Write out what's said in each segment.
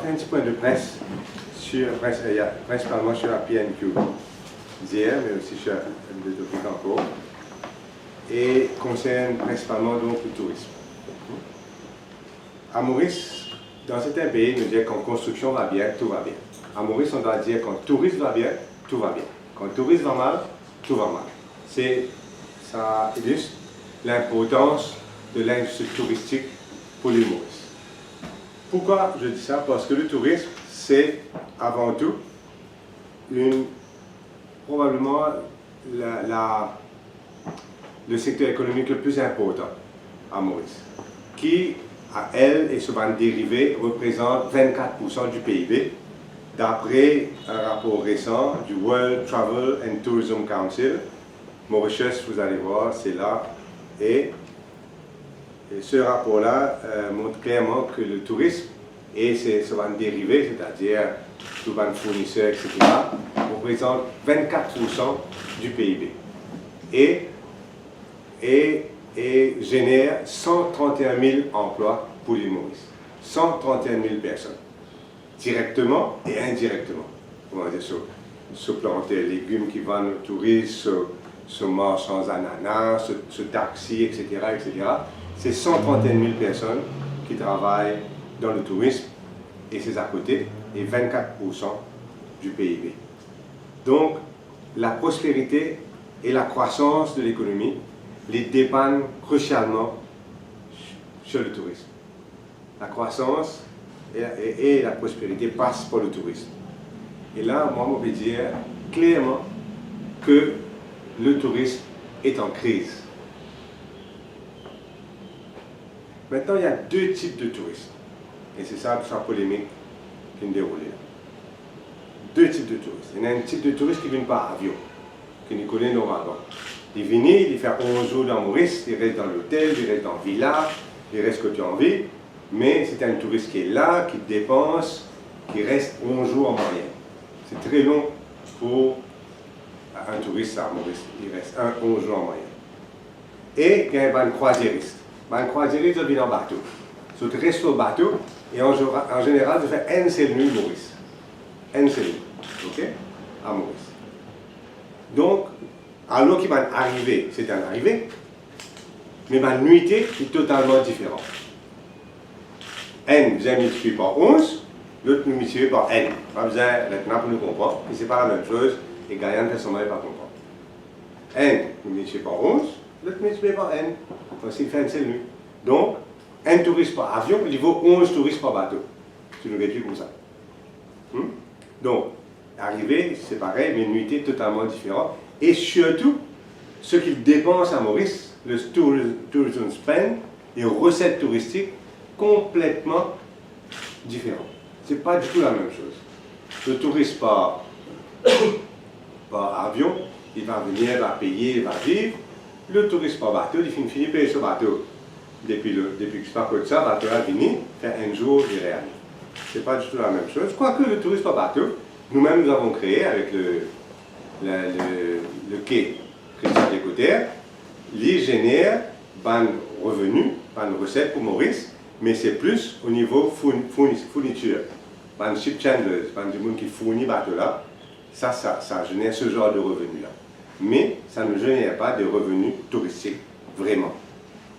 fait un petit point de presse, principalement sur la PNQ d'hier, mais aussi sur le topic encore, et concerne principalement donc le tourisme. À Maurice, dans certains pays, nous disons qu'en construction va bien, tout va bien. À Maurice, on doit dire quand le tourisme va bien, tout va bien. Quand le tourisme va mal, tout va mal. Ça illustre l'importance de l'industrie touristique pour l'île Maurice. Pourquoi je dis ça? Parce que le tourisme, c'est avant tout probablement le secteur économique le plus important à Maurice, qui, à elle et son dérivé, représente 24% du PIB, d'après un rapport récent du World Travel and Tourism Council. Mauritius, vous allez voir, c'est là. Et ce rapport-là montre clairement que le tourisme et ses dérivés, c'est-à-dire tous les fournisseurs, etc., représentent 24% du PIB et génère 131 000 emplois pour l'île Maurice. 131 000 personnes, directement et indirectement. On va dire sur planter légumes qui vendent aux touristes, sur marchands ananas, sur taxis, etc., etc. C'est 131 000 personnes qui travaillent dans le tourisme, et c'est à côté, et 24% du PIB. Donc, la prospérité et la croissance de l'économie les dépendent crucialement sur le tourisme. La croissance et la prospérité passent par le tourisme. Et là, moi, on peut dire clairement que le tourisme est en crise. Maintenant, il y a deux types de tourisme. Et c'est ça, toute la polémique qui me déroule là. Deux types de touristes. Il y a un type de touriste qui vient par avion, que nous connaissons normalement. Il vient, il fait 11 jours dans Maurice, il reste dans l'hôtel, il reste dans la villa, il reste que tu as envie. Mais c'est un touriste qui est là, qui dépense, qui reste 11 jours en moyenne. C'est très long pour un touriste à Maurice. Il reste 11 jours en moyenne. Et il y a un croisiériste. Un croisiériste vient en bateau. So, tu restes au bateau et en général, tu fais une seule nuit Maurice. Une seule nuit. OK? À Maurice. Donc, alors qu'il va arriver, c'est un arrivé, mais ma nuitée est totalement différente. N, vous avez multiplié par 11, l'autre nous multiplié par N. Pas besoin maintenant pour nous comprendre, mais ce n'est pas la même chose, et Gaïane fait son mal pas comprendre. N, nous multiplié par 11, l'autre multiplié par N. Voici il fait une seule nuit. Donc, un touriste par avion, il vaut 11 touristes par bateau. Tu nous réduis comme ça. Donc, arrivé, c'est pareil, mais une nuitée totalement différente. Et surtout, ce qu'ils dépensent à Maurice, le tourism spend, les recettes touristiques, complètement différentes. Ce n'est pas du tout la même chose. Le touriste par avion, il va venir, il va payer, il va vivre. Le touriste par bateau, il finit de payer ce bateau. Depuis que je parle de ça, le bateau a fini, fait un jour, il réalise. Ce n'est pas du tout la même chose. Quoique le touriste par bateau, nous-mêmes nous avons créé avec le quai Christian Lécoteur, il génère des revenus, des recettes pour Maurice, mais c'est plus au niveau fourniture. Des ship chandlers, des gens qui fournissent le bateau là, ça génère ce genre de revenus là. Mais ça ne génère pas de revenus touristiques, vraiment.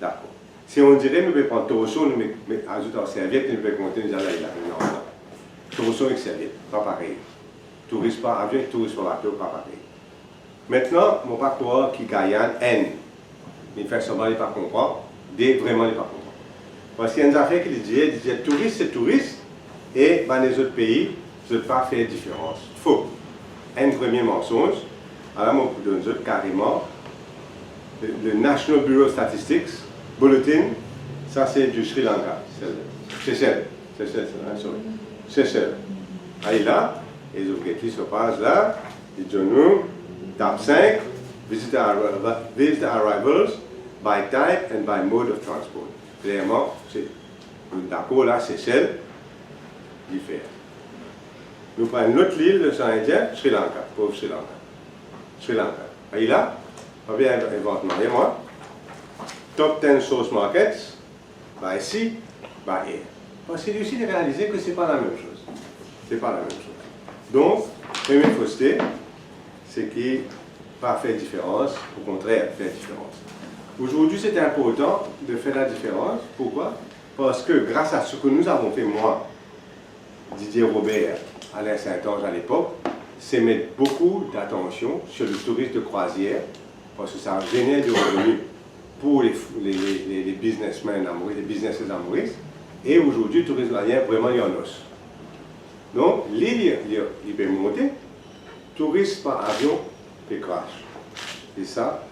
D'accord. Si on dirait, nous pouvons prendre Torosso, nous ajoutons en serviette, nous pouvons compter, nous allons là. Non. Torosso avec serviette, pas pareil. Touriste par avion, touriste par bateau, pas pareil. Maintenant, mon parcours qui gagne N. Il fait seulement, il ne pas comprendre. D, vraiment, il ne pas comprendre. Parce qu'il y a une affaire qui disait touriste, c'est touriste, et dans les autres pays, je ne peux pas faire différence. Faux. Un premier mensonge. Alors, on donne carrément le National Bureau of Statistics, Bulletin, ça c'est du Sri Lanka. Seychelles. Allez là, et vous regardez cette page là, et nous, top 5, visitor arrivals by type and by mode of transport. Clairement, c'est d'accord là, Seychelles, diffère. Nous prenons une autre île de l'océan Indien, Sri Lanka, pauvre Sri Lanka. Sri Lanka. Allez là, on va bien inventer moi. Top 10 source markets, by sea, by air. Parce qu'il est aussi de réaliser que ce n'est pas la même chose. C'est pas la même chose. Donc, première fausseté, c'est qui n'a pas fait différence, au contraire, fait différence. Aujourd'hui, c'est important de faire la différence. Pourquoi? Parce que grâce à ce que nous avons fait, moi, Didier Robert, Alain Saint-Ange à l'époque, c'est mettre beaucoup d'attention sur le tourisme de croisière, parce que ça génère des revenus pour les businessmen à Maurice, les businesses à Maurice. Et aujourd'hui, le tourisme croisière, vraiment, il y en a. Donc, l'île, il peut monter, tourisme par avion, il crash. C'est ça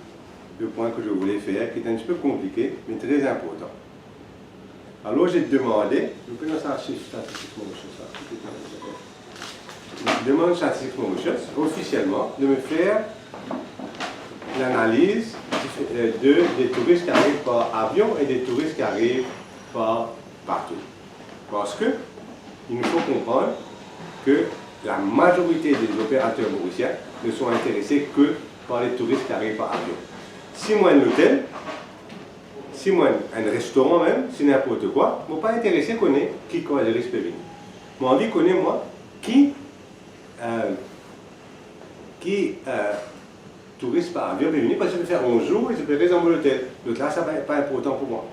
le point que je voulais faire, qui est un petit peu compliqué, mais très important. Alors, j'ai demandé, je peux lancer statistiquement ça. Je demande statistiquement officiellement de me faire l'analyse des touristes qui arrivent par avion et des touristes qui arrivent par bateau. Parce que il nous faut comprendre que la majorité des opérateurs mauriciens ne sont intéressés que par les touristes qui arrivent par avion. Si moi un hôtel, si moi un restaurant même, si n'importe quoi, je ne suis pas intéressé à connaître qui le risque peut venir. J'ai envie de connaître moi qui touriste par avion peut venir parce que je peux faire 11 jours et je peux rester dans mon hôtel. Donc là, ça n'est pas important pour moi.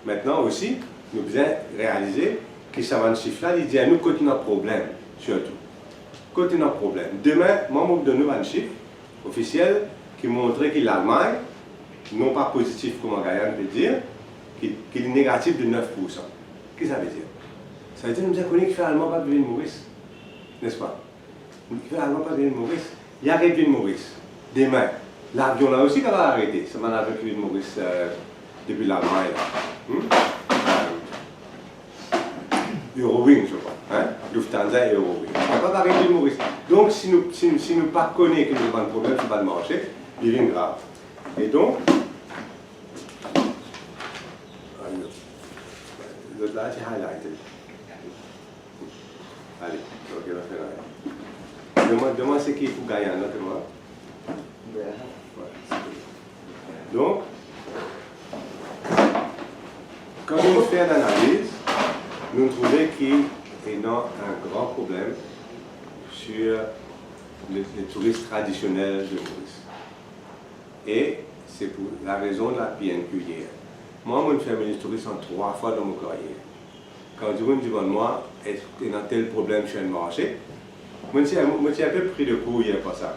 Maintenant aussi, nous devons réaliser que ça va nous chiffrer, il dit à nous quand on a un problème, surtout. Quand on a un problème. Demain, moi, je vais donner un chiffre officiel qui montrait que l'Allemagne, non pas positif comme en Guyane peut dire, qu'il est négatif de 9%. Qu'est-ce que ça veut dire? Ça veut dire que nous avons qu'il fait allemand pas de l'île Maurice. N'est-ce pas? Il fait allemand pas de l'île Maurice. Il arrête l'île Maurice. Demain, l'avion là aussi, ça va arrêter. Ça va avec l'île Maurice depuis l'Allemagne. Eurowings, je crois. Hein? Lufthansa et Eurowings. Ça va pas arrêter l'île Maurice. Donc, si nous ne pas connaissons que nous avons un problème, ce n'est pas de marché, il devient grave. Et donc, l'autre là, c'est highlighted. Allez, ok, on va faire là. Demande ce qui est pour Guyane, là, tu vois. Donc, quand on fait l'analyse, nous trouvons qu'il y a un grand problème sur les touristes traditionnels de Maurice. Et c'est pour la raison de la PNQ hier. Moi, je fais ministre touriste en 3 fois dans mon carrière. Quand je me demande, moi, est-ce qu'il y a tel problème sur le marché? Moi, j'ai un peu pris de cours hier pour ça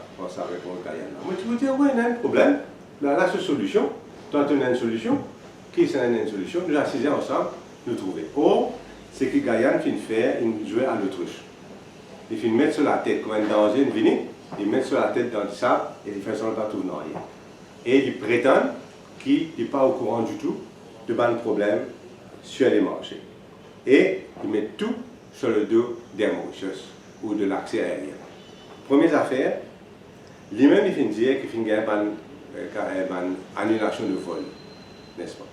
répondre à Guyane. Moi, je me dis, oui, il y a un problème. Là, c'est une solution. Toi, tu as une solution. Qui c'est une solution? Nous assisons ensemble, nous trouver. Or, c'est que Guyane finit faire, il joue à l'autruche. Il finit mettre sur la tête, comme un danger, il vient, il met sur la tête dans le sable et il fait son partout en arrière. Et il prétend qu'il n'est pas au courant du tout de ban problème sur les marchés. Et il met tout sur le dos des Mauritius ou de l'accès aérien. Première affaire, lui-même il finit dire qu'il finit une annulation de vol, n'est-ce pas?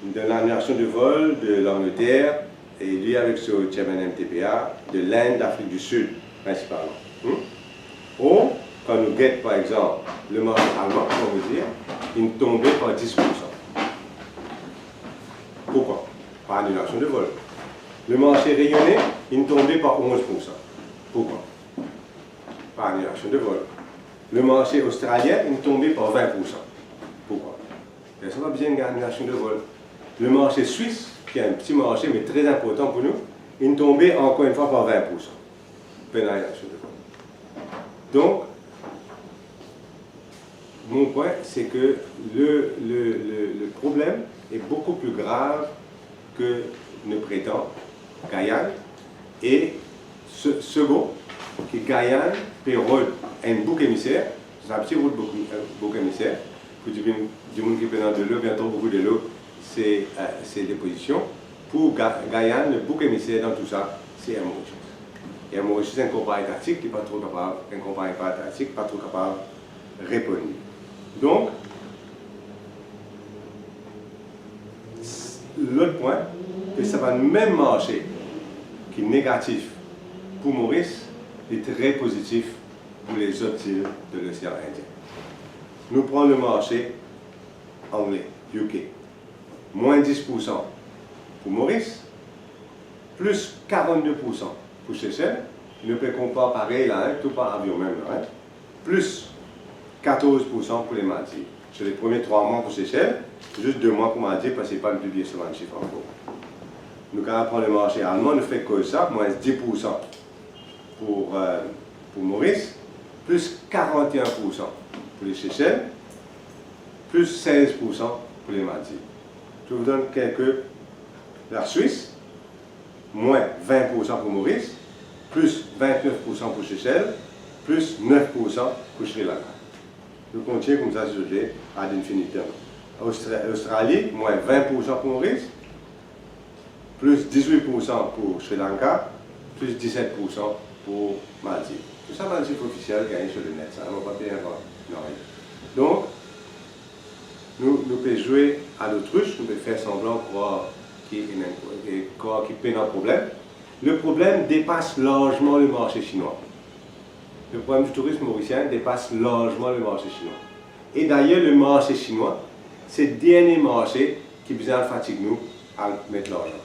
De l'annulation de vol de l'Angleterre et lui avec ce chairman MTPA de l'Inde, d'Afrique du Sud principalement. Ou quand nous guettons par exemple le marché allemand, on veut dire, il tombait par 10%. Pourquoi? Par annulation de vol. Le marché rayonnais, il tombait par 11%. Pourquoi? Par annulation de vol. Le marché australien, il tombait par 20%. Pourquoi? Il n'y a pas besoin d'annulation de vol. Le marché suisse, qui est un petit marché mais très important pour nous, il tombait encore une fois par 20%. Pénalisation de vol. Donc, mon point, c'est que le problème est beaucoup plus grave que ne prétend Guyane. Et second, que Guyane pérode un bouc émissaire, c'est un petit bouc émissaire, pour du monde qui prend de l'eau, bientôt beaucoup de l'eau, c'est des positions. Pour Guyane, le bouc émissaire dans tout ça, c'est un Mauritius. Et un Mauritius, c'est un compagnie étatique qui n'est pas trop capable, pas trop capable de répondre. Donc, l'autre point, que ça va même marcher, qui est négatif pour Maurice, est très positif pour les autres îles de l'océan Indien. Nous prenons le marché anglais, UK. Moins 10% pour Maurice, plus 42% pour Seychelles. Nous ne pouvons pas pareil là, hein, tout par avion même là, hein. Plus 14% pour les Maldives. Sur les premiers 3 mois pour Seychelles, juste 2 mois pour Maldives parce que ce n'est pas publié sur un chiffre encore. Nous, quand on prend le marché allemand, nous fait que ça, moins 10% pour Maurice, plus 41% pour les Seychelles, plus 16% pour les Maldives. Je vous donne quelques. La Suisse, moins 20% pour Maurice, plus 29% pour Seychelles, plus 9% pour Sri Lanka. Nous continuons comme ça sur les ad infinitum. Australie, moins 20% pour Maurice, plus 18% pour Sri Lanka, plus 17% pour Maldives. Tout ça, Maldives officiel gagné sur le net, ça ne va pas bien avoir. Donc, nous pouvons jouer à l'autruche, nous pouvons faire semblant qu'il y a un problème. Le problème dépasse largement le marché chinois. Le problème du tourisme mauricien dépasse largement le marché chinois. Et d'ailleurs, le marché chinois, c'est le dernier marché qui besoin de fatiguer nous à mettre l'argent.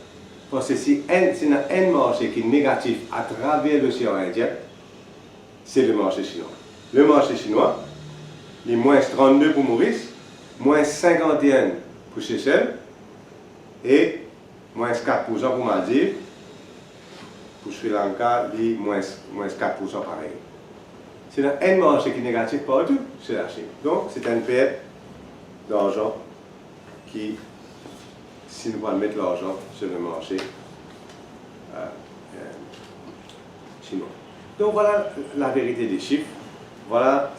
Parce que si c'est un marché qui est négatif à travers l'océan Indien, c'est le marché chinois. Le marché chinois, il est moins 32 pour Maurice, moins 51 pour Seychelles et moins 4% pour Maldives. Pour Sri Lanka, il est moins 4% pareil. C'est un marché qui est négatif partout, c'est la Chine. Donc, c'est une perte d'argent qui, si nous allons mettre l'argent sur le marché chinois. Donc, voilà la vérité des chiffres. Voilà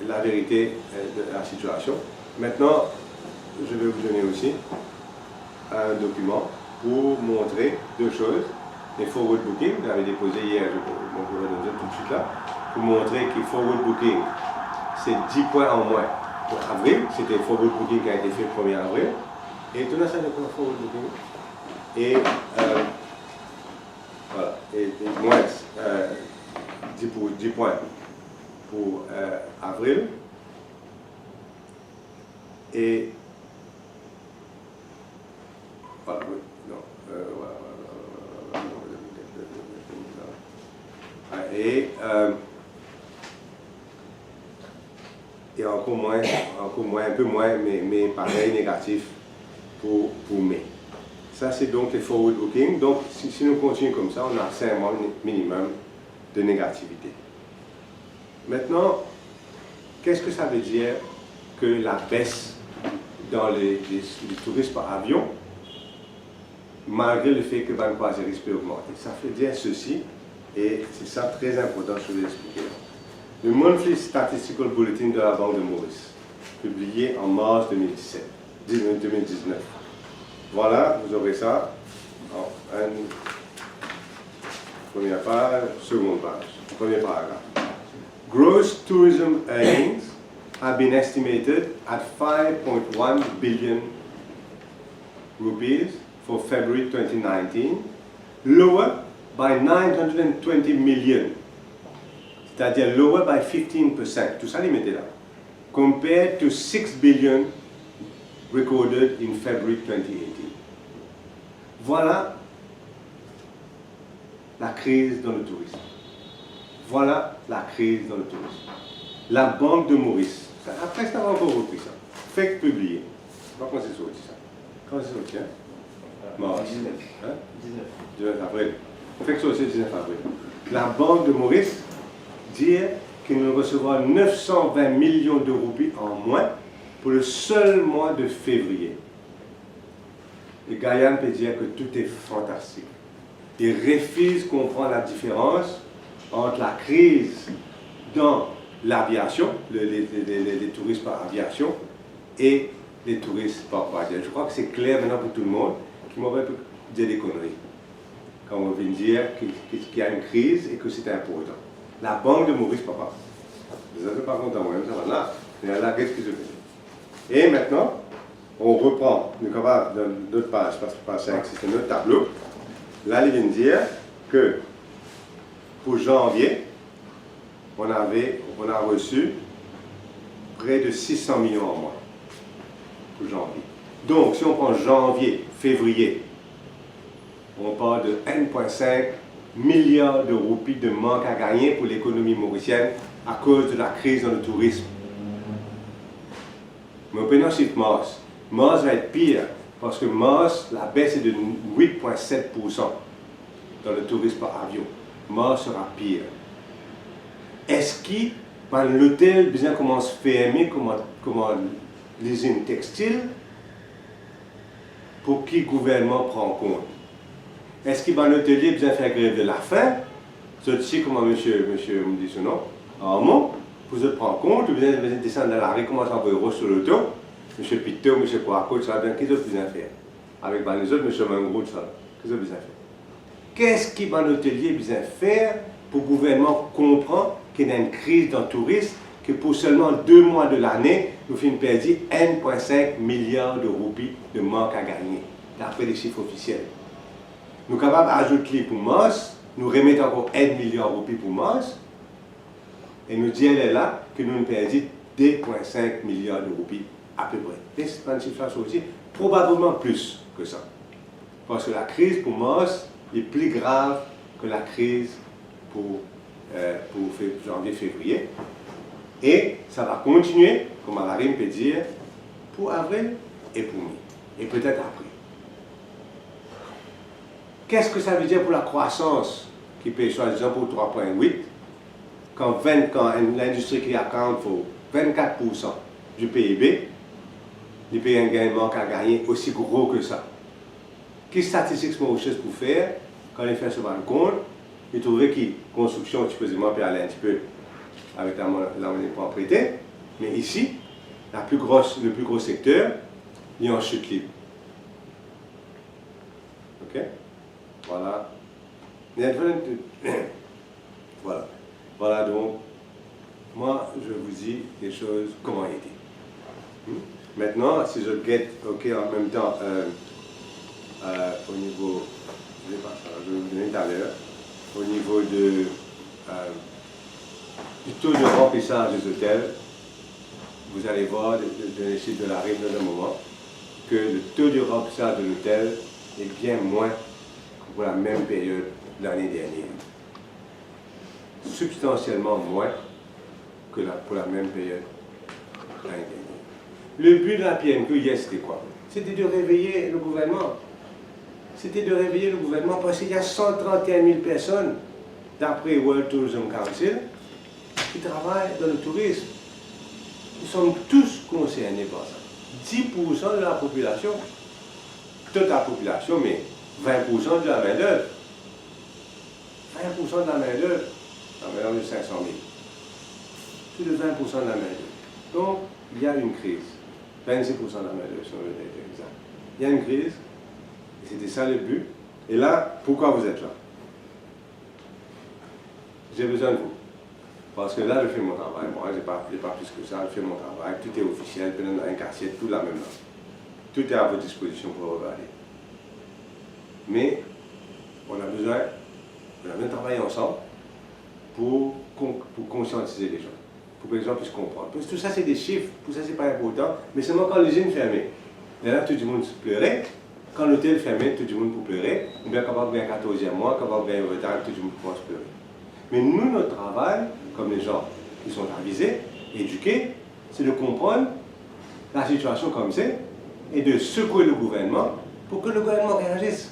la vérité de la situation. Maintenant, je vais vous donner aussi un document pour montrer 2 choses. Les forward booking, vous l'avez déposé hier, je vous le donner tout de suite là, pour montrer que forward booking, c'est 10 points en moins. Pour avril, c'était forward booking qui a été fait le 1er avril. Et tout ça, c'est le forward booking. Et voilà, et moins 10 points pour avril. Et voilà, oui, non, voilà. Et encore moins, un peu moins, mais pareil, négatif pour mai. Ça, c'est donc les forward booking. Donc, si nous continuons comme ça, on a 5 mois minimum de négativité. Maintenant, qu'est-ce que ça veut dire que la baisse dans les touristes par avion, malgré le fait que le croisiériste peut augmenter? Ça veut dire ceci, et c'est ça très important, je vais l'expliquer. Le Monthly Statistical Bulletin de la Banque de Maurice, publié en mars 2019. Voilà, vous aurez ça en première page, seconde page, premier paragraphe. Gross tourism earnings have been estimated at 5.1 billion rupees for February 2019, lower by 920 million, c'est-à-dire lower by 15%, tout ça les mettez là, compared to 6 billion recorded in February 2018. Voilà la crise dans le tourisme. Voilà la crise dans le tourisme. La Banque de Maurice, après ça va encore repris ça, fait publier. Je ne sais pas quand c'est sorti ça. Quand c'est sorti, hein? Mars. 19. Hein? 19 avril. Fait sorti le 19 avril. La Banque de Maurice dit qu'il nous recevra 920 millions de roupies en moins pour le seul mois de février. Et Guyane peut dire que tout est fantastique. Il refuse de comprendre la différence entre la crise dans l'aviation, les touristes par aviation, et les touristes par croisière. Je crois que c'est clair maintenant pour tout le monde qui m'aurait pu dire des conneries. Quand on vient dire qu'il y a une crise et que c'est important. La Banque de Maurice, papa. Vous n'êtes pas content, moi-même, ça va là. Mais là, qu'est-ce que je fais? Et maintenant, on reprend. Nous avons d'autres pages, parce que page 5, c'est notre tableau. Là, il vient de dire que pour janvier, on a reçu près de 600 millions en moins pour janvier. Donc, si on prend janvier, février on parle de 1,5 milliard de roupies de manque à gagner pour l'économie mauricienne à cause de la crise dans le tourisme. Mais prenons chiffre Mars. Mars va être pire parce que Mars, la baisse est de 8,7% dans le tourisme par avion. Mars sera pire. Est-ce que quand l'hôtel bien commence à fermer, comment l'usine textile, pour qui le gouvernement prend en compte? Est-ce que l'hôtelier bien faire grève de la faim? Je sais comment monsieur me dit ce nom. En mot, vous vous prenez en compte, vous bien descendre dans la rue, commencer à envoyer sur l'auto. Monsieur Pito, monsieur Kouakou, ça va bien, qu'est-ce que vous avez faire? Avec les autres, monsieur Mangou, ça, qu'est-ce que vous avez faire? Qu'est-ce que l'hôtelier a besoin de faire pour que le gouvernement comprenne qu'il y a une crise dans le tourisme, que pour seulement 2 mois de l'année, nous finissons perdre 1,5 milliard de roupies de manque à gagner, d'après les chiffres officiels. Nous sommes capables d'ajouter pour Mars, nous remettons encore 1 milliard de roupies pour Mars, et nous disons là que nous perdons 2,5 milliards de roupies à peu près. Et c'est une situation aussi, probablement plus que ça. Parce que la crise pour Mars est plus grave que la crise pour janvier-février. Et ça va continuer, comme Alain peut dire, pour avril et pour mai. Et peut-être après. Qu'est-ce que ça veut dire pour la croissance qui peut soi-disant pour 3,8 quand l'industrie qui account pour 24% du PIB, les pays ont un manque à gagner aussi gros que ça. Quelles statistiques Mauritius pour faire quand les fait se rendre compte? Ils trouvaient que la construction, supposément, peut aller un petit peu avec la monnaie pour prêter, mais ici, le plus gros secteur, il est en chute libre. Ok? Voilà. Voilà. Voilà donc, moi, je vous dis les choses comment elles étaient. Maintenant, si je guette, ok, en même temps, au niveau, je ne sais pas ça, je vais vous donner tout à l'heure, au niveau du taux de remplissage des hôtels, vous allez voir dans les chiffres de la rive dans un moment, que le taux de remplissage de l'hôtel est bien moins que pour la même période de l'année dernière. Substantiellement moins que pour la même période de l'année dernière. Le but de la PMQ, hier, c'était quoi? C'était de réveiller le gouvernement. C'était de réveiller le gouvernement parce qu'il y a 131 000 personnes, d'après World Tourism Council, qui travaillent dans le tourisme. Nous sommes tous concernés par ça. 10% de la population, toute la population, mais 20% de la main-d'œuvre. 20% de la main-d'œuvre, la main-d'œuvre de 500 000. Plus de 20% de la main-d'œuvre. Donc, il y a une crise. 26% de la main-d'œuvre, si on veut être exact. Il y a une crise, et c'était ça le but. Et là, pourquoi vous êtes là? J'ai besoin de vous. Parce que là, je fais mon travail. Moi, je n'ai pas plus que ça. Je fais mon travail. Tout est officiel. Je donne un quartier, tout la même chose. Tout est à votre disposition pour regarder. Mais, on a besoin de travailler ensemble pour conscientiser les gens. Pour que les gens puissent comprendre. Parce que tout ça, c'est des chiffres. Tout ça, c'est pas important. Mais seulement quand l'usine fermée. Là, tout le monde pleurait. Quand l'hôtel fermé, tout le monde peut pleurer. Ou bien quand on va un 14e mois, quand on va un retard, tout le monde commence à pleurer. Mais nous, notre travail, comme les gens qui sont avisés, éduqués, c'est de comprendre la situation comme c'est et de secouer le gouvernement pour que le gouvernement réagisse.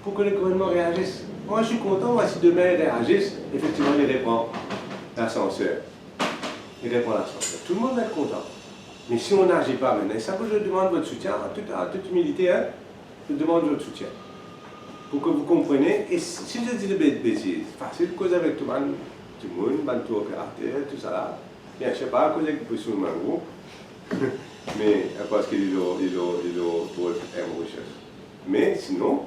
Pour que le gouvernement réagisse. Moi, je suis content, moi, si demain il réagisse, effectivement, il répond l'ascenseur. Il répond l'ascenseur. Tout le monde va être content. Mais si on n'agit pas maintenant, ça que je demande votre soutien, à toute humilité, hein, je demande votre soutien. Pour que vous compreniez, et si je dis des bêtises, facile de causer avec tout le monde, tout opérateur, tout ça là. Bien, je ne sais pas, causer avec le sur le mango, mais parce qu'il est pour un recherche. Mais sinon,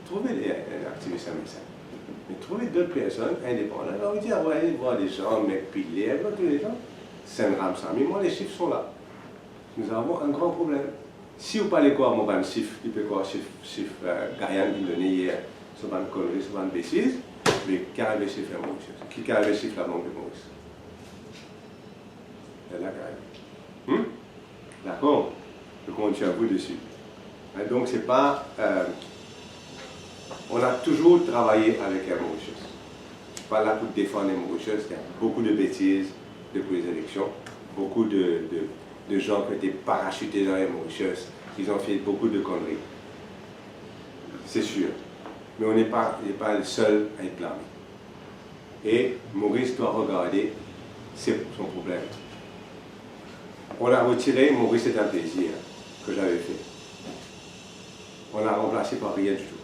trouvez un activiste à médecin. Mais trouvez d'autres personnes indépendantes. Alors, vous dites, allez voir des gens, mecs pilés, tous les gens. C'est un Ramsami, moi, les chiffres sont là. Nous avons un grand problème. Si vous parlez quoi, mon chiffre, il peut quoi, chiffre Guyane, il donnait hier, sur une connerie, sur une bêtise, mais qui a le chiffre à Maurice? Qui a le chiffre à Maurice? C'est là, Guyane. D'accord? Je compte sur vous dessus. Donc, c'est pas. on a toujours travaillé avec Air Mauritius. Je ne suis pas là pour défendre Air Mauritius, il y a beaucoup de bêtises depuis les élections, beaucoup de gens qui ont été parachutés dans Air Mauritius, ils ont fait beaucoup de conneries. C'est sûr. Mais on n'est pas le seul à être blâmé. Et Maurice doit regarder son problème. On l'a retiré, Maurice, c'est un plaisir que j'avais fait. On l'a remplacé par rien du tout.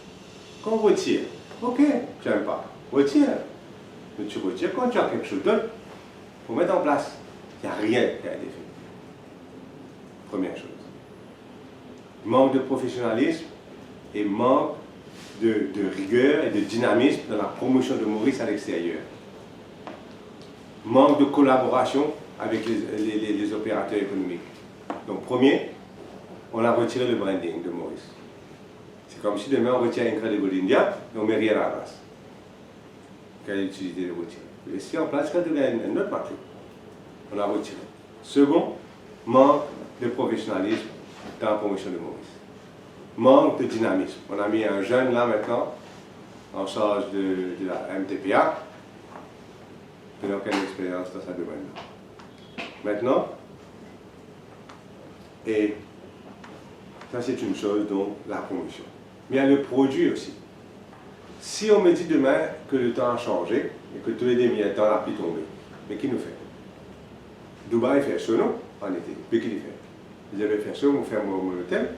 Quand on retire, ok, tu n'aimes pas, retire. Mais tu retires quand tu as quelque chose d'autre pour mettre en place. Il n'y a rien qui a été fait. Première chose. Manque de professionnalisme et manque de rigueur et de dynamisme dans la promotion de Maurice à l'extérieur. Manque de collaboration avec les opérateurs économiques. Donc, premier, on a retiré le branding de Maurice. C'est comme si demain on retire Incredible India et on ne met rien à la place. Quelle utilité de retirer? Laissez en place quand il y a un autre marché. On a retiré. Second, manque de professionnalisme dans la promotion de Maurice. Manque de dynamisme. On a mis un jeune là maintenant en charge de la MTPA. Il n'a aucune expérience dans sa domaine. Maintenant, et ça c'est une chose, donc la promotion. Mais il y a le produit aussi. Si on me dit demain que le temps a changé et que tous les demi-temps la pluie tombée, mais qui nous fait? Dubaï fait chaud, non? En été. Mais qui le fait? Vous avez fait chaud, vous fermez mon hôtel?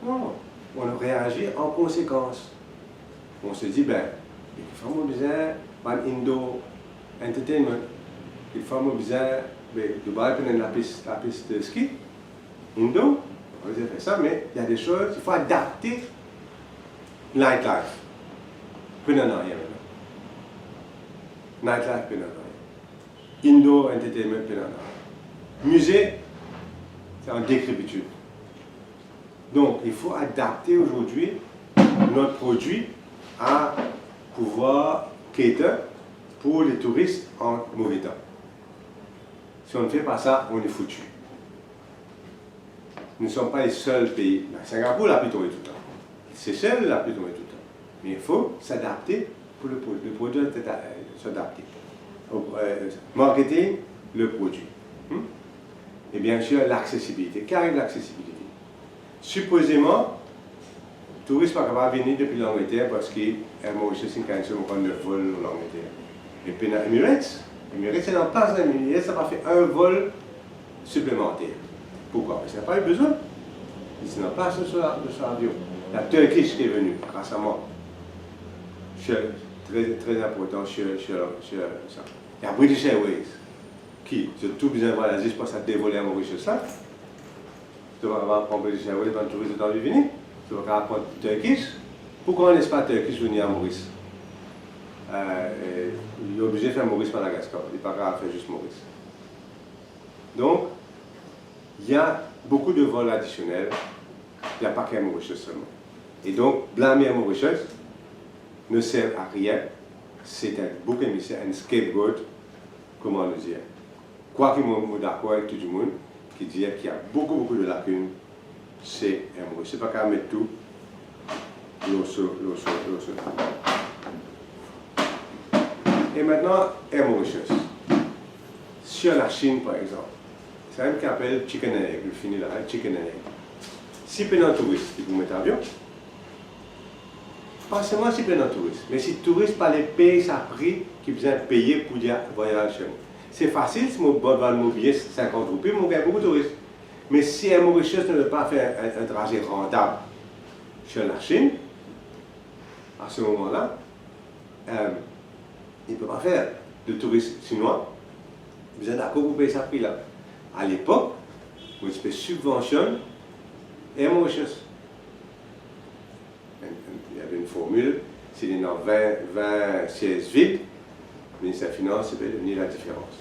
Non. On réagit en conséquence. On se dit, ben, il faut besoin d'un Indo Entertainment. Il faut besoin de Dubaï prendre la piste de ski. Indo, on a fait ça, mais il y a des choses, il faut adapter nightlife. Prenez en arrière maintenant. Nightlife, prenez en arrière. Indo Entertainment, prenez en arrière. Musée, c'est en décrépitude. Donc, il faut adapter aujourd'hui notre produit à pouvoir cater pour les touristes en mauvais temps. Si on ne fait pas ça, on est foutu. Nous ne sommes pas les seuls pays. Singapour l'a plutôt tout le temps. Seychelles l'a plutôt tout le temps. Mais il faut s'adapter pour le produit. Le produit doit s'adapter. Marketing, le produit. Et bien sûr, l'accessibilité. Qu'arrive l'accessibilité? Supposément, le touriste n'est pas capable de venir depuis l'Angleterre parce qu'il y a Mauritius qui a un 9 vols en Angleterre. Et puis Emirates, c'est en place d'Emirates, ça n'a pas fait un vol supplémentaire. Pourquoi? Parce qu'il n'a pas eu besoin. C'est en place de ce avion. La Turkish qui est venue, grâce à moi. Très important sur ça. Il y a British Airways, qui, j'ai tout besoin de voyager, je pense à dévoler à Mauritius là. Tu vas prendre British Airways dans le tourisme de venir. Tu vas prendre Turkish. Pourquoi on laisse pas Turkish venir à Maurice? Il est obligé de faire Maurice-Madagascar. Il n'est pas capable de faire juste Maurice. Donc, il y a beaucoup de vols additionnels. Il n'y a pas qu'à Mauritius seulement. Et donc, blâmer à Mauritius ne sert à rien. C'est un bouc émissaire, un scapegoat, comment le dire. Quoi qu'il soit d'accord avec tout le monde, qui dit qu'il y a beaucoup de lacunes, c'est un Mauritius. C'est pas qu'à mettre tout l'eau sur. Et maintenant, Air Mauritius. Sur la Chine, par exemple, c'est un qui appelle Chicken and Egg, je finis là, Chicken and Egg. Si plein de touristes qui vous mettent avion, pas seulement si plein de touristes, mais si touristes pas les payer sa prix qu'ils besoin payer pour dire voyage chez nous. C'est facile si mon bon vend mon billet 50 roupies, mon gagne beaucoup de touristes. Mais si Air Mauritius ne veut pas faire un trajet rentable sur la Chine, à ce moment-là, il ne peut pas faire de touristes chinois. Vous êtes d'accord pour payer sa prix là. À l'époque, vous pouvez subventionner Air Mauritius. Il y avait une formule, c'est dans 20 sièges vides, le ministère des Finances peut donner la différence.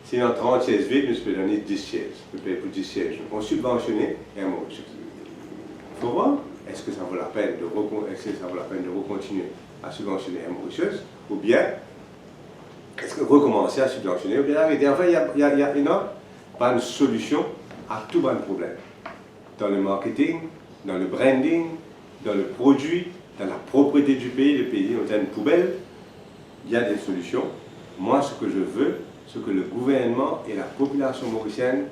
Si dans 30 sièges vides, nous pouvons donner 10 sièges. Nous payons pour 10 sièges. On subventionne Air Mauritius. Il faut voir, est-ce que ça vaut la peine de recontinuer à subventionner Air Mauritius, ou bien est-ce que recommencer à subventionner, ou bien arrêter. Enfin, il y a pas une solution à tout bon problème. Dans le marketing, dans le branding, dans le produit, dans la propreté du pays. Le pays est une poubelle. Il y a des solutions. Moi, ce que je veux, c'est que le gouvernement et la population mauricienne,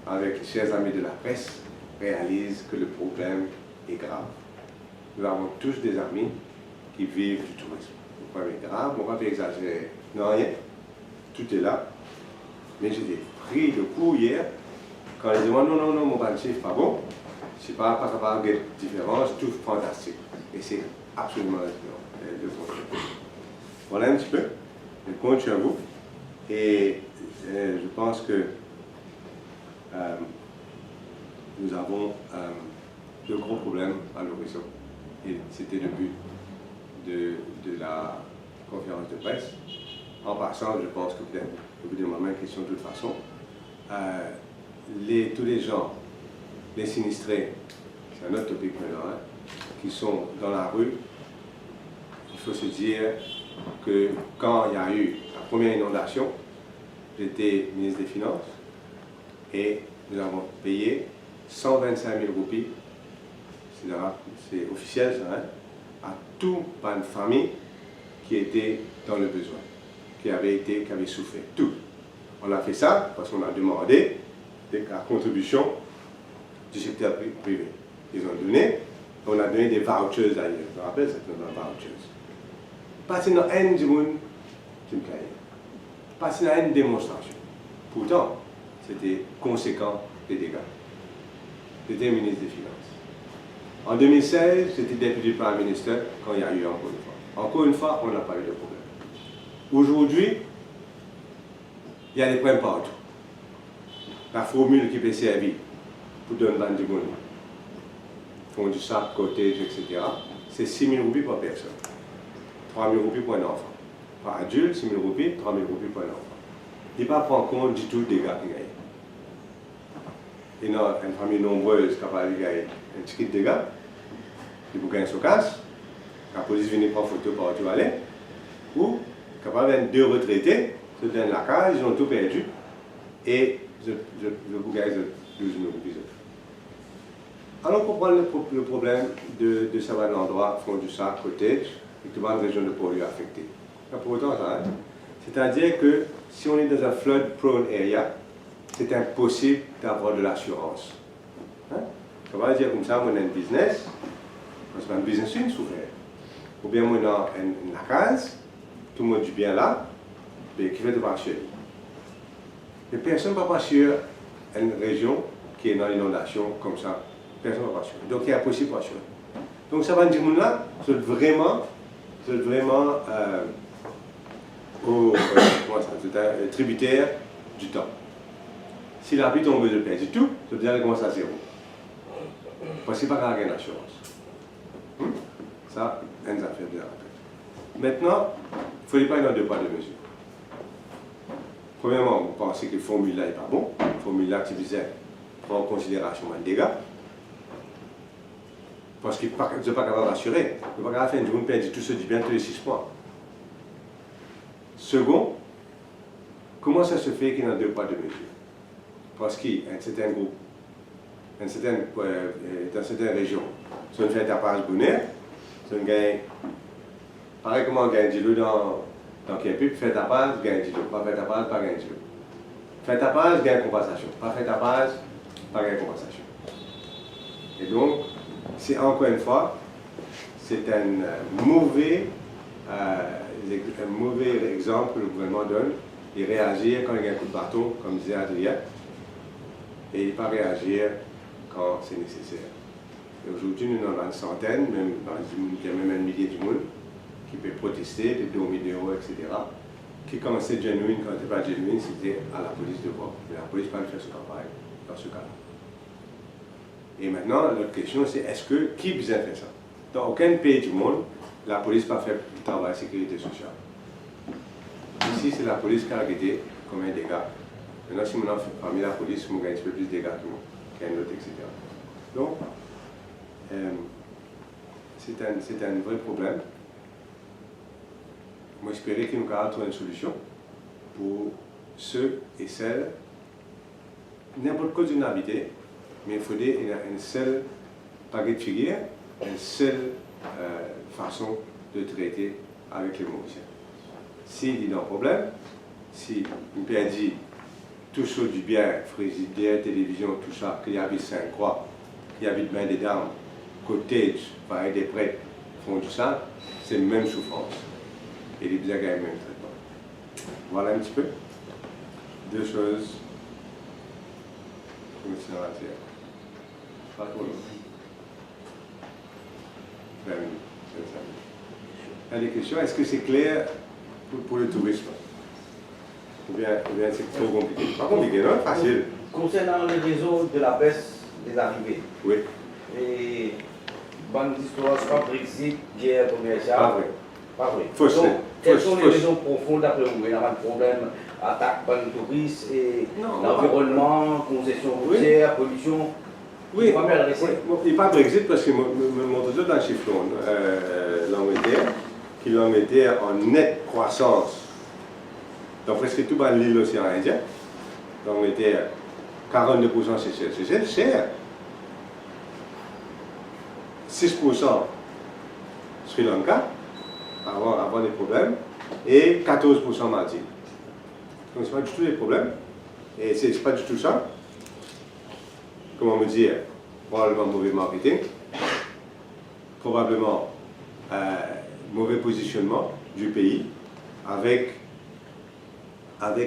avec les chers amis de la presse, réalisent que le problème est grave. Nous avons tous des amis qui vivent du tourisme. Le problème est grave, on ne va pas exagérer. Non, rien. Tout est là. Mais j'étais pris de coup hier quand ils disent non, non, non, mon banquier, c'est pas bon. C'est pas capable de différence, tout fantastique. Et c'est absolument différent. Voilà un petit peu. Je compte sur vous. Et je pense que nous avons de gros problèmes à l'horizon. Et c'était le but de la conférence de presse. En passant, je pense que peut-être au bout de ma même question de toute façon, tous les gens, les sinistrés, c'est un autre topic maintenant, qui sont dans la rue, il faut se dire que quand il y a eu la première inondation, j'étais ministre des Finances et nous avons payé 125 000 roupies, c'est officiel ça, à toute une famille qui était dans le besoin, qui avait souffert, tout. On a fait ça parce qu'on a demandé la contribution du secteur privé. Ils ont donné, on a donné des vouchers d'ailleurs, je me rappelle, c'était des vouchers. Pas si dans un du monde qui me caillait, pas si dans une démonstration. Pourtant, c'était conséquent des dégâts. J'étais ministre des Finances. En 2016, j'étais député par le ministère quand il y a eu encore une fois. Encore une fois, on n'a pas eu de problème. Aujourd'hui, il y a des problèmes partout. La formule qui peut servir pour donner un de monde, fond du sac, cottage, etc., c'est 6 000 roupies par personne. 3 000 roupies pour un enfant. Par adulte, 6 000 roupies, 3 000 roupies pour un enfant. Il ne pas prendre compte du tout des dégâts qu'il y a. Il y a une famille nombreuse qui a pas gagné un petit dégât, il faut gagner son casse, la police vient prendre photo partout où aller, ou capable de deux retraités, se donnent la case, ils ont tout perdu, et je vous gagne 12 000 roupies. Alors, on comprend le problème de savoir l'endroit, fond du sac, cottage, et tout une région de pollution affectée. Pour autant, ça, c'est-à-dire que si on est dans un flood prone area, c'est impossible d'avoir de l'assurance. On va dire comme ça, on a un business, c'est un business une souffert. Ou bien on a une case, tout le monde dit bien là, mais qui fait de assurer. Mais personne ne va pas assurer une région qui est dans l'inondation comme ça. Personne ne va pas assurer. Donc il est impossible d'assurer. Donc ça va dire là, c'est vraiment c'est un tributaire du temps. Si la pluie tombe de perdre du tout, ça veut dire qu'elle commence à zéro. Parce qu'il n'y a pas de d'assurance. Ça, une affaire bien rappelée. Maintenant, il ne faut pas dans deux pas de mesure. Premièrement, vous pensez que le formule-là n'est pas bon. Le formule-là qui disait prendre en considération les dégâts. Parce qu'il n'est pas capable d'assurer. Il n'est pas capable de faire du monde perdre tout ce du bien tous les 6 mois. Second, comment ça se fait qu'il y a deux pas de mesure? Parce qu'il y a un certain groupe, dans certaines régions, si on fait un tapage bonheur, si on gagne, pareil comme on gagne du lot dans Kempip, fait tapage, gagne du lot, pas fait tapage, pas gagne du lot. Fait tapage, gagne compensation, pas fait tapage, pas gagne compensation. Et donc, c'est encore une fois, c'est un mauvais exemple que le gouvernement donne, et réagir quand il y a un coup de bâton, comme disait Adrien, et ne pas réagir quand c'est nécessaire. Et aujourd'hui, nous avons une centaine, il y a même un millier de monde qui peut protester, des 2 000 €, etc. Qui commençait à genuine, quand c'était pas genuine, c'était à la police de voir. Mais la police ne peut pas faire ce travail dans ce cas-là. Et maintenant, l'autre question, c'est qui besoin faire ça? Dans aucun pays du monde, la police n'a pas fait le travail de sécurité sociale. Ici, c'est la police qui a arrêté comme un dégât. Maintenant, si on a fait parmi la police, on gagne un peu plus de dégâts qu'un autre, etc. Donc, c'est un vrai problème. Moi, j'espérais qu'il nous allons trouver une solution pour ceux et celles, n'importe quoi d'une habité, mais il faudrait une seule paquet de figures, une seule façon de traiter avec les Mauriciens. S'il y a un problème, si on peut dire tout ça du bien, frigidaire, télévision, tout ça, qu'il y a 5 croix, qu'il y a main des dames, cottage, pareil des prêtres, font tout ça, c'est la même souffrance. Et les bien gagnent le même traitement. Voilà un petit peu. Deux choses. Comment ça va dire? Pas trop long. 20 minutes, 25 minutes. Il y a des questions? Est-ce que c'est clair pour le tourisme? Ou bien c'est trop compliqué? Pas compliqué, non? Facile. Concernant les raisons de la baisse des arrivées, Oui. et bonne histoire, soit Brexit, guerre commerciale. Pas vrai. Pas vrai. Fausse. Donc, quelles sont les Fausse. raisons profondes d'après vous? Il y a un problème, attaque par les touristes, et Non, l'environnement, concession routière, pollution. Oui, Pas mal adressé. il pas Brexit parce que mon toujours dans le chiffron, l'Angleterre, qui l'Angleterre en nette croissance, dans presque tout l'île de l'océan Indien, l'Angleterre, 42% c'est cher. 6% Sri Lanka, avant des problèmes, et 14% Maldives. Donc ce n'est pas du tout des problèmes, et ce n'est pas du tout ça. Comment me dire, probablement mauvais marketing, probablement mauvais positionnement du pays, avec un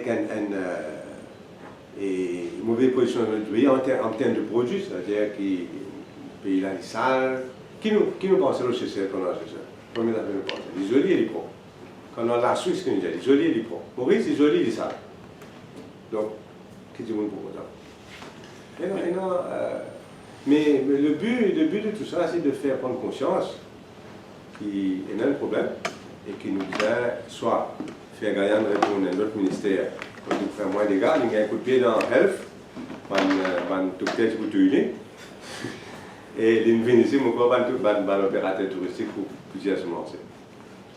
mauvais positionnement du pays en termes de produits, c'est-à-dire qui le pays là est sale. Qui nous pense là chez ça, qu'on a chez ça? Première affaire nous pense. Il est joli et il est propre. Quand on a la Suisse, il est joli et il est propre. Maurice, il est joli et il est sale. Donc, qui dit mon pour ça? Mais le but de tout ça, c'est de faire prendre conscience qu'il y a un problème et qu'il nous vient soit faire gagner répondre à notre ministère pour nous faire moins de dégâts, il y a un coup de pied dans health, tout peut-être pour tout et il vient ici, mon corps, l'opérateur touristique pour plusieurs semences.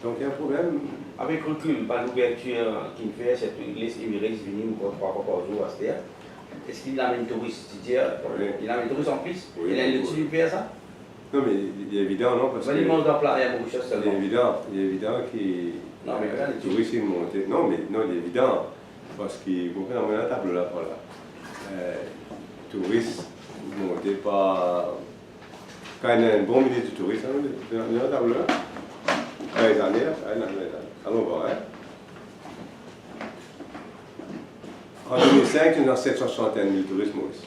Donc il y a un problème. Avec recul, par l'ouverture qu'il fait, cette église Emirates venue encore 3 fois par jour à cette terre. Est-ce qu'il amène les touristes? Il amène les touristes en plus? Oui, Il a le dessus faire ça? Non, mais il est évident, non? Parce que Il mange dans plat, il y a beaucoup de choses seulement. il est évident qu'il Non, mais regarde, les touristes ils montent. Non, mais non, il est évident. Parce qu'il vous comprenez, on a un tableau là, voilà. Touristes montés par. Quand il y a un bon milieu de touristes, on a un tableau là. Les années, allons voir, hein. En 2005, il y a 761 000 touristes Maurice.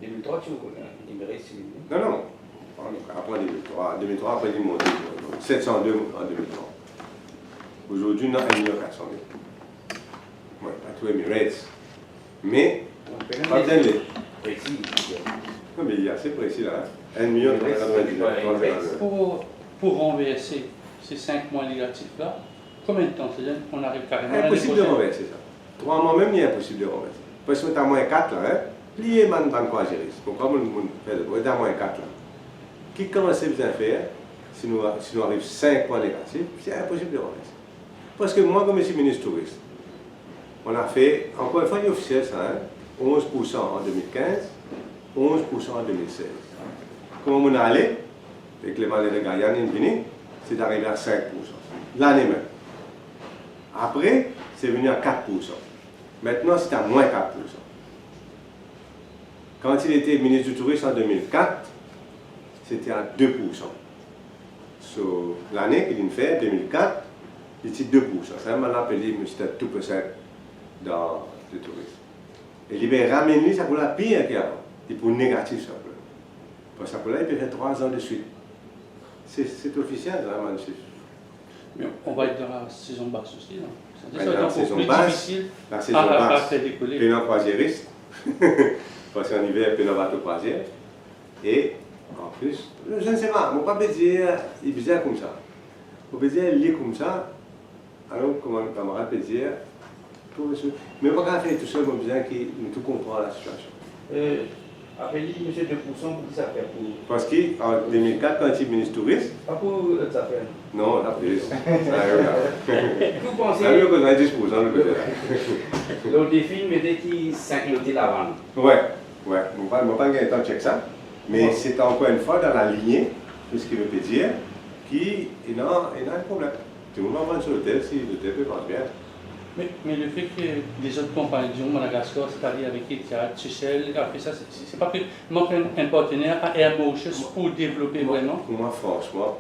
2003, tu connais, Emirates, c'est Non. Après 2003. 2003, après il est monté. 702 en 2003. Aujourd'hui, on a 1 400 000. Oui, pas tout Emirates. Mais, pas bien les. précis. Non, mais il est assez précis là. 1 399 Pour renverser ces 5 mois négatifs-là, combien de temps ça donne? On arrive carrément à impossible de renverser ça. 3 mois même, il est impossible de renverser. Parce que tu as moins 4 là, hein. Plié, man, quoi gérer. Pourquoi on fait ça? Tu as moins 4 là. Qui commence à bien faire, si nous arrivons 5 points négatifs, c'est impossible de renverser. Parce que moi, comme je suis ministre touriste, on a fait, encore une fois, il est officiel ça, hein, 11% en 2015, 11% en 2016. Comment on est allé, avec les malais de Guyane et Guinée, c'est d'arriver à 5%. L'année même. Après, c'est venu à 4%. Maintenant, c'est à moins 4%. Quand il était ministre du Tourisme en 2004, c'était à 2%. So, l'année qu'il fait, 2004, il était 2%. Ça m'a appelé M. 2% dans le tourisme. Et il va ramener ça pour la pire qu'avant. Il pour négatif ça. Parce que là, il peut faire 3 ans de suite. C'est officiel, là, monsieur. Mais on va être dans la saison basse aussi, non? Ça va être dans la saison basse. La saison basse, pénal croisiériste. Parce qu'en hiver, pénal bateau croisière. Et en plus, je ne sais pas, on ne peut pas dire, il est bizarre comme ça. On peut dire, il est comme ça. Alors, comment le camarade peut dire, mais on ne peut pas faire tout seul, on besoin qu'il tout comprend la situation. Appelez M. 2% pour qui ça fait pour... Parce qu'en 2004, quand il est ministre touriste, Pas pour ça fait. non, la plus. Ça arrive. Vous pensez... Ça arrive qu'on a 10% le côté là. Donc des films étaient qui 5 minutes avant. Ouais. Mon pas gagné le temps de check ça. Mais c'est encore une fois dans la lignée de ce qui veut dire qu'il y a un problème. Tout le monde va vendre sur l'hôtel si l'hôtel peut pas bien. Mais le fait que les autres compagnies, disons Madagascar, c'est-à-dire avec Etihad, Seychelles, a fait ça, c'est pas que manque un partenaire à Air Mauritius pour développer vraiment? Pour moi, franchement,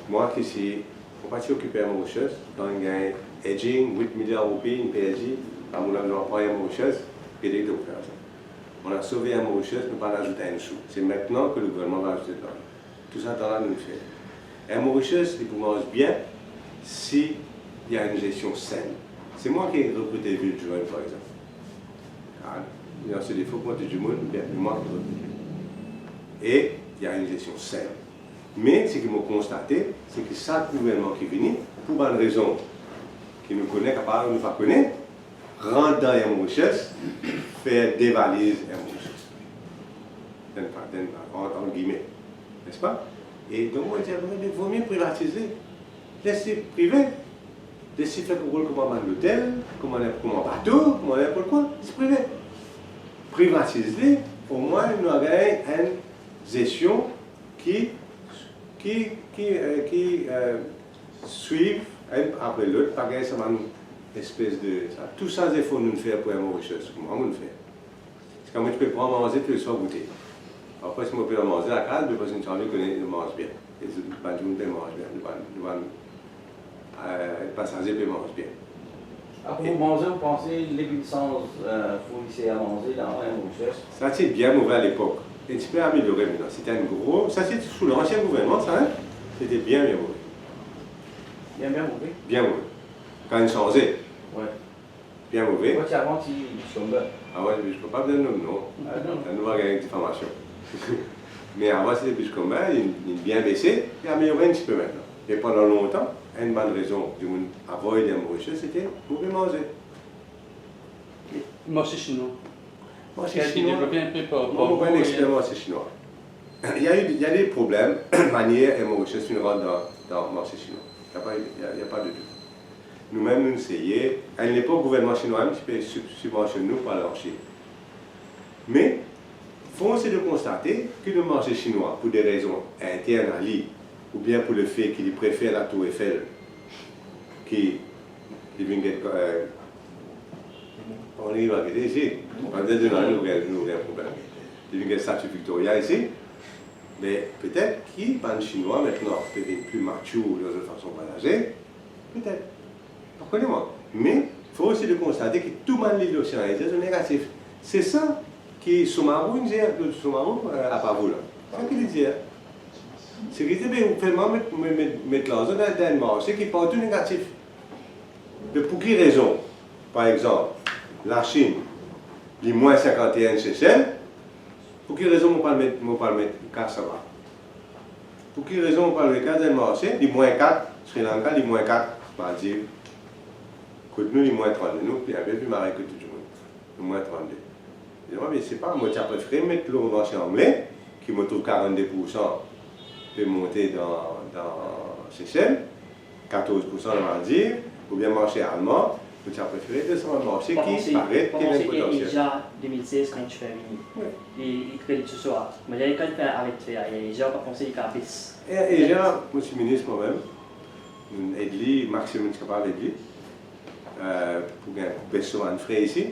moi qui suis, on va s'occuper de Mauritius, dans un hedging, 8 milliards de roupies, une PSJ, à mon avis, on prend Air Mauritius, et dès que vous faites ça. On a sauvé Air Mauritius, nous ne pas ajouter un sou. C'est maintenant que le gouvernement va ajouter de l'argent. Tout ça, dans là, nous le fait. Air Mauritius, il mange bien s'il y a une gestion saine. C'est moi qui ai recruté Ville Joël, par exemple. Il y a ce défaut pour du monde, bien, c'est moi qui ai recruté. Et il y a une gestion saine. Mais ce qu'ils m'ont constaté, c'est que chaque gouvernement qui vient, pour une raison qui nous connaît, capable de nous pas connaître, rentre dans Air Mauritius, faire des valises Air Mauritius. En guillemets. N'est-ce pas? Et donc, on dit, il vaut mieux privatiser. Laissez privé. Laissez faire le rôle comme un hôtel, comme un bateau, comme n'importe quoi. C'est privé. Privatiser, au moins, nous avons une gestion qui suit un après l'autre. Par exemple, c'est une espèce de. Ça. Tout ça, il faut nous faire pour un Mauritius. Comment nous le faire? Parce que moi, je peux prendre manger tous les soirs goûter. Après, si je peux manger à la case, parce que je mange bien. Et je ne peux manger bien. Le passager peut manger bien. Après, vous mangez, vous pensez les puissances fournissaient à manger dans un Mauritius? Ça, c'est bien mauvais à l'époque. Et tu peux améliorer maintenant. C'était un gros. Ça, c'est sous l'ancien gouvernement, ça, hein? C'était bien mauvais. Bien mauvais? Bien mauvais. Quand ils changeaient. Ouais. Bien mauvais. Moi, tu as menti, je suis Ah ouais, je ne peux pas vous donner le nom, non. On va gagner une diffamation. Mais avant, c'était plus comme ça, il est bien baissé, et amélioré un petit peu maintenant. Et pendant longtemps, une bonne raison du monde avoir les Mauritius, c'était pour manger. Marché chinois. Marché Qui a été chinois. développé un peu par Moi, je suis un expert marché chinois. Il y a des problèmes, manière et Mauritius, une rentre dans le marché chinois. Il n'y a pas de tout. Nous-mêmes, nous essayons. À l'époque, le gouvernement chinois peut subventionner nous par leur Chine. Mais, il faut aussi de constater que le marché chinois, pour des raisons internes à lui, ou bien pour le fait qu'il préfère la tour Eiffel, qui on y va ici, on va dire que nous avons un problème. Il y a une statue Victoria ici, mais peut-être qu'il pas chinois maintenant peut être plus mature de façon partagée, peut-être. Comprenez-moi. Mais il faut aussi de constater que tout le monde lit l'océan Indien est négatif. C'est ça qui Soumarou dit, le Soumarou à Pavou là. C'est ça qu'il dit. C'est qu'il dit, mais vous faites mettre l'argent dans un marché qui n'est pas tout négatif. Mais pour quelle raison? Par exemple, la Chine, les moins 51 Seychelles, pour quelle raison on ne pas le mettre 4 ça va? Pour quelle raison on ne pas le mettre 4 dans le marché, les moins 4 Sri Lanka, les moins 4 Maldives, côté nous les moins 32, nous, puis un peu plus marré que tout le monde, les moins 32. Mais c'est pas, moi j'ai préféré mettre le marché anglais, qui me trouve 42%, peut monter dans Seychelles, 14% dans Maldives, ou bien marché allemand. J'ai préféré descendre un marché qui paraît qu'il y a un potentiel. Déjà 2016 quand tu fais les crédits ce soir. Mais là, quand tu fais avec toi, il y a déjà pensé les capistes. Et déjà, monsieur le ministre moi-même, Edli, maximum capable d'Edli, pour baisser un frais ici.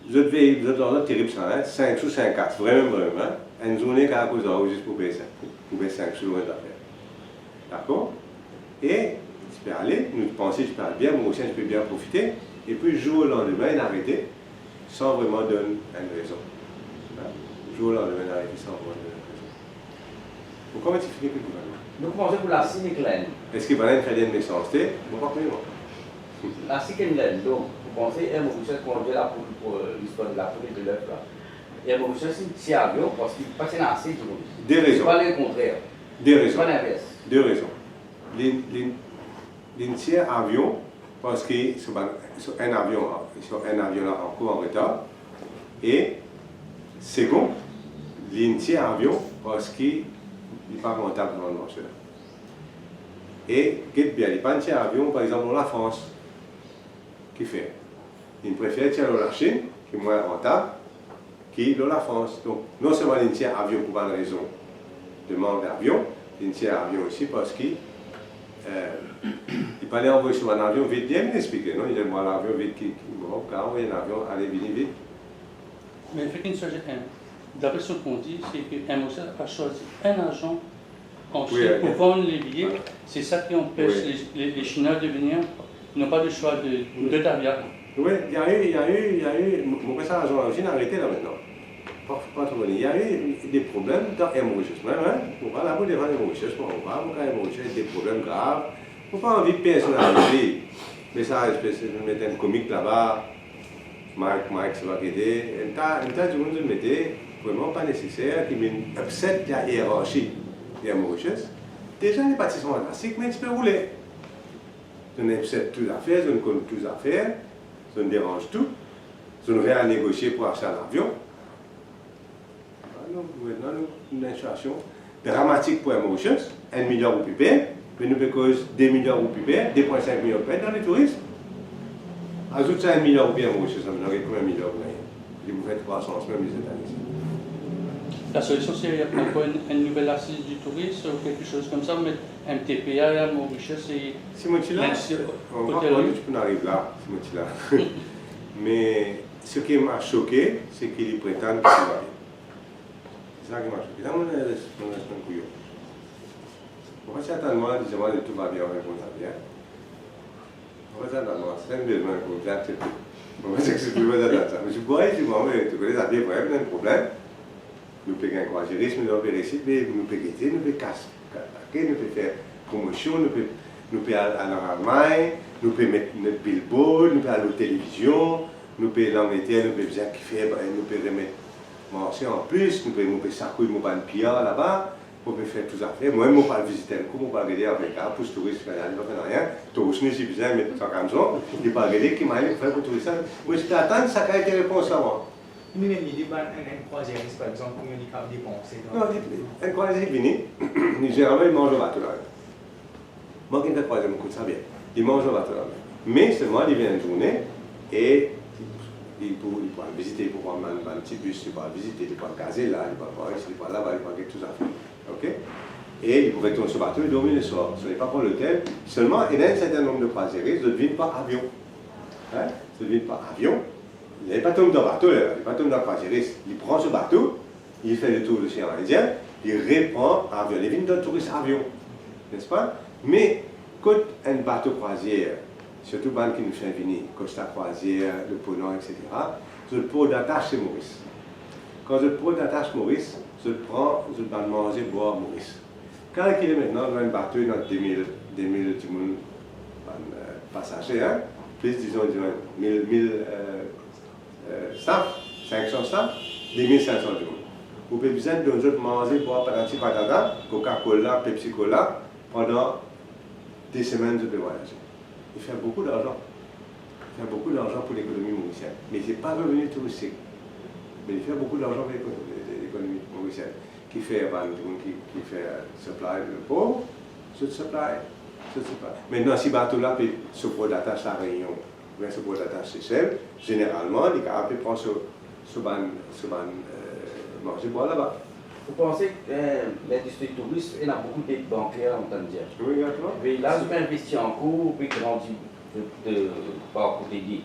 Vous êtes dans un terrible ça, hein? 5 sous 5 4, vraiment. Une journée qui a cause juste pour baisser 5 sous loin d'affaires. D'accord? Et tu peux aller, nous penser, tu peux aller bien, moi aussi je peux bien profiter, et puis jour au lendemain, arrêter, sans vraiment donner une raison. Jour au lendemain, arrêter sans vraiment donner une raison. Comment tu finis avec le gouvernement? Nous commençons pour la Cyniclène. Est-ce qu'il va y avoir une méchanceté? Je ne sais pas comment. La Cyniclène, donc, vous pensez, un Mauritius qu'on dit là pour l'histoire de la poule et de l'œuf là. Et un Mauritius, c'est un petit avion parce qu'il passe un assez du monde. Des raisons. C'est pas le contraire. Des raisons. C'est pas l'inverse. Deux raisons. Les tiers avions, parce que c'est un avion là encore en retard. Et second, les tiers avions, parce qu'il n'est pas rentable dans le marché. Et il n'y a pas de tiers avion, par exemple, la France, qui fait. Ils préfèrent tirer la Chine, qui est moins rentable, qui est dans la France. Donc, non seulement il y a un avion pour une raison de manque d'avion, il y a un avion aussi parce qu'il fallait envoyer sur un avion vite, bien expliqué, non? Il y a un avion vite qui bon, car envoyer un avion, aller venir vite. Mais d'après ce qu'on dit, c'est que MOC a choisi un agent en Chine Oui, pour vendre les billets. C'est ça qui empêche les Chinois de venir. Ils n'ont pas le choix de Daria. Oui, il y a eu, mon président en Chine a arrêté là maintenant. Pas trop il y a eu des problèmes dans Mauritius. On va là pour défendre Mauritius, on va pour Mauritius, des problèmes graves. On n'a pas envie de personnaliser. Mais ça, je mettais un comique là-bas. Mike, ça va aider. Et tas du monde, je mettais vraiment pas nécessaire, qui upset la hiérarchie de Mauritius. Déjà, les bâtiments sont fantastiques, mais tu peux rouler. Je n'upset toutes les affaires, je ne connais toutes les affaires, je ne dérange tout. Je n'ai rien à négocier pour acheter un avion. Maintenant, une situation dramatique pour Mauritius, 1 milliard de roupies, mais nous payons 2 milliards de roupies, 2,5 milliards de roupies dans les touristes. Ajoute ça 1 milliard de roupies à Mauritius, ça me donne combien de milliards de roupies? Il vous fait croissance même les États-Unis. La solution, c'est encore une nouvelle assise du tourisme ou quelque chose comme ça, mais un TPA à Mauritius et... Si moi tu là, on va voir tu peux arriver là, si moi tu là. Mais ce qui m'a choqué, c'est qu'il prétend que c'est vrai. C'est ça qui m'a choqué. Là, on est un couillon. On va certainement dire que tout va bien, on répond à bien. On va certainement, c'est un besoin qu'on va accepter. On va accepter, on va accepter ça. Mais je pourrais dire, tu connais ça bien, il y a un problème. Nous pouvons un croisiérisme, nous pouvons réciter, nous pouvons guetter, nous pouvons casser, nous pouvons faire promotion, nous pouvons aller en Allemagne, nous pouvons mettre notre billboard, nous pouvons aller à la télévision, nous pouvons l'Angleterre, nous pouvons faire kiffer, nous pouvons remettre marché en plus, nous pouvons s'accouiller mon ban pillard là-bas, nous pouvons faire tout ça. Moi, je ne vais pas visiter un coup, je ne vais pas regarder avec un pour les touristes, il ne va faire rien. Les touristes, c'est bizarre, mais sans camion, ils ne vont pas regarder qui m'a fait pour les touristes. Moi, je t'attends, ça a été réponse là-bas. Mais même l'idée d'un croisiériste, par exemple, combien il a dépensé? Non, un croisiériste venu, généralement, il mange au bateau là. Moi, qui ne fais croisière, me coûte ça bien. Il mange au bateau là. Mais seulement, il vient une journée et il peut visiter, il peut prendre un petit bus, il peut visiter, il peut caser là, il peut voir ici, il peut là-bas, il peut faire tout ça. Ok? Et il peut retourner sur le bateau et dormir le soir. Ce n'est pas pour l'hôtel. Seulement, il y a un certain nombre de croisiéristes qui ne viennent pas avion. Hein? Ils ne viennent pas avion. Il n'est pas tombé dans le bateau, il n'est pas tombé dans le croisiériste. Il prend ce bateau, il fait le tour de l'océan Indien, il reprend avion. Il vient d'un touriste avion, n'est-ce pas? Mais quand un bateau croisière, surtout ban qui nous fait venir, Costa Croisière, le Ponant, etc., je le pôle d'attache c'est Maurice. Quand je le pôle d'attache Maurice, je le prends, je le vais manger, boire Maurice. Quand il est maintenant dans un bateau, dans 2000 passagers, hein, plus disons 1000 staff, 500 staff, 2500 jours. Vous avez besoin de manger, boire patati patata, Coca-Cola, Pepsi-Cola, pendant des semaines de voyager. Il fait beaucoup d'argent. Il fait beaucoup d'argent pour l'économie mauricienne. Mais ce n'est pas revenu touristique. Mais il fait beaucoup d'argent pour l'économie mauricienne. Qui fait supply le pauvre, supply. Maintenant, si bateau-là peut se prendre d'attache à Réunion, ou bien se prendre d'attache à Seychelles, généralement, les gars peuvent prendre ce manger boire là-bas. Vous pensez que l'industrie touriste, il y a beaucoup d'aide bancaires, on entend dire. Oui, exactement. Mais là, je peux investir en cours, puis grandir pas côté dit.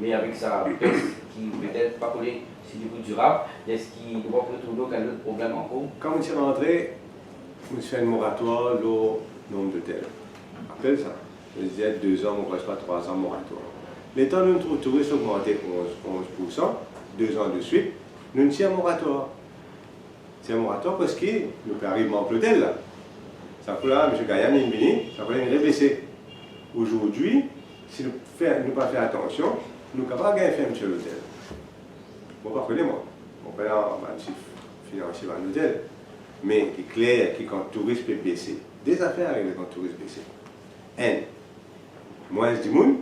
Mais avec ça, qui peut-être pas collé, c'est du coup durable, est-ce qu'il va retrouver aucun autre problème en cours? Quand je suis rentré, je fait un moratoire au nombre de terres. Après ça, je disais 2 ans, on ne reste pas 3 ans moratoire. Les temps de notre tourisme a augmenté 11%, 2 ans de suite, nous sommes un moratoire. C'est un moratoire parce que nous pouvons arriver à l'hôtel là. Ça peut là, M. Gaillane est venu, ça peut être rebaissé. Aujourd'hui, si nous ne pas faire attention, nous sommes capables de faire un l'hôtel. Bon, pas que moi. On peut avoir un chiffre financier dans l'hôtel. Mais il est clair que quand le tourisme peut baisser, des affaires arrivent quand le tourisme baisse. Un, moins de monde,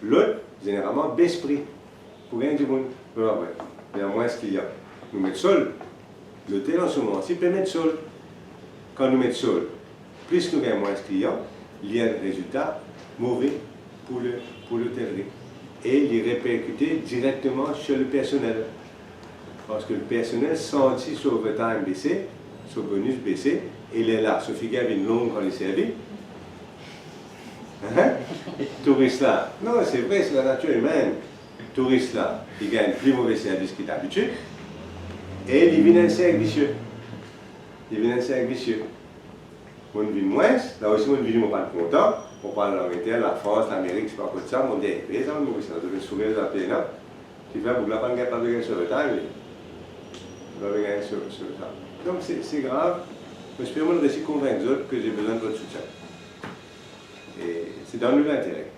l'autre, généralement, baisse prix. Pour gagner du monde. Il y a moins de clients. Nous mettons sol. L'hôtel en ce moment-ci peut mettre sol. Quand nous mettons sol, plus nous gagnons moins de clients, il y a un résultat mauvais pour l'hôtellerie. Et il est répercuté directement sur le personnel. parce que le personnel sentit son overtime baisser, son bonus baisser, et il est là. Sophie Gave une longue quand il est servi. Hein? Touriste là, non, c'est vrai, c'est la nature humaine. Touriste là, il gagne plus mauvais service qu'il est habitué, et il vient un cercle vicieux. Il vient un cercle vicieux. On vit moins, là aussi on vit pas content. On parle de l'Angleterre, la France, l'Amérique, c'est pas comme ça, on dit, mais ça, ça devait sourire à la là. Tu fais, vous n'avez pas capable de gagner sur le temps, vous avez gagné sur le temps. Donc c'est grave. J'espère que je suis convaincu que j'ai besoin de votre soutien. Et c'est dans notre intérêt.